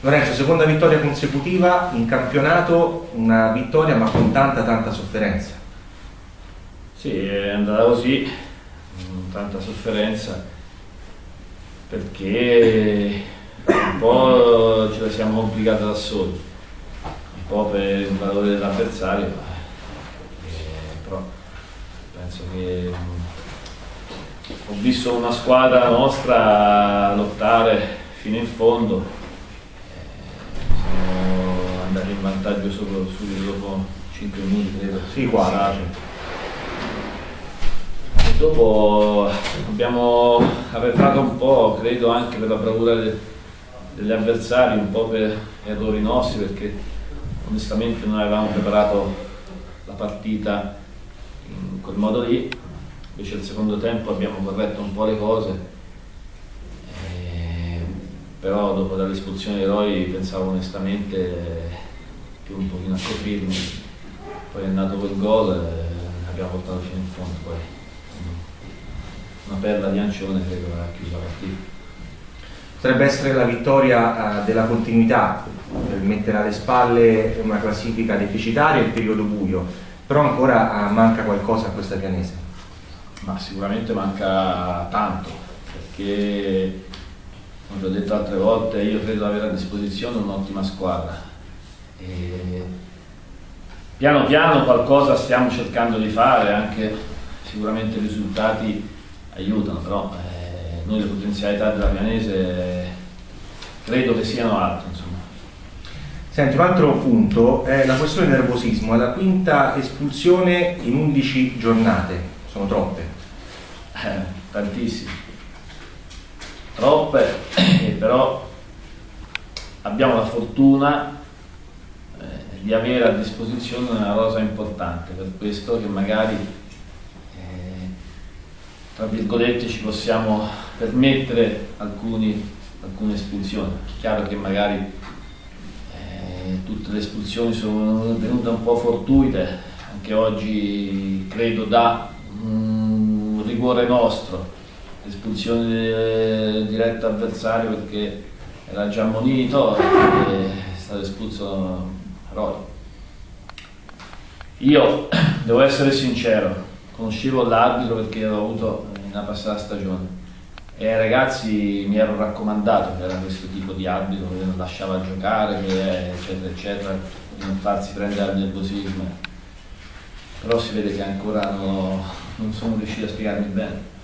Lorenzo, seconda vittoria consecutiva in campionato, una vittoria ma con tanta sofferenza. Sì, è andata così, con tanta sofferenza, perché un po' ce la siamo complicata da soli, un po' per il valore dell'avversario, però penso che ho visto una squadra nostra lottare fino in fondo, siamo andati in vantaggio subito dopo 5 minuti, credo. Sì, 4. Dopo abbiamo arretrato un po', credo anche per la bravura degli avversari, un po' per errori nostri, perché onestamente non avevamo preparato la partita in quel modo lì. Invece al secondo tempo abbiamo corretto un po' le cose, però dopo dall'espulsione di Roy pensavo onestamente più un pochino a coprirmi, poi è nato quel gol e abbiamo portato fino in fondo. Poi una perla di Ancione credo che ha chiuso la partita. Potrebbe essere la vittoria della continuità, per mettere alle spalle una classifica deficitaria e il periodo buio, però ancora manca qualcosa a questa Pianese. Ma sicuramente manca tanto, perché come ho detto altre volte io credo di avere a disposizione un'ottima squadra e piano piano qualcosa stiamo cercando di fare, anche sicuramente i risultati aiutano, però noi le potenzialità della Pianese credo che siano alte, insomma. Senti, un altro punto è la questione del nervosismo, è la quinta espulsione in 11 giornate, sono troppe. Tantissime, troppe, però abbiamo la fortuna di avere a disposizione una rosa importante, per questo che magari tra virgolette ci possiamo permettere alcune espulsioni. È chiaro che magari tutte le espulsioni sono venute un po' fortuite, anche oggi credo da un rigore nostro, l'espulsione diretta avversario perché era già ammonito e è stato espulso Roy. Io devo essere sincero, conoscevo l'arbitro perché l'avevo avuto nella passata stagione e ai ragazzi mi ero raccomandato che era questo tipo di arbitro che non lasciava giocare, che eccetera, di non farsi prendere dal nervosismo, però si vede che ancora non sono riuscito a spiegarmi bene.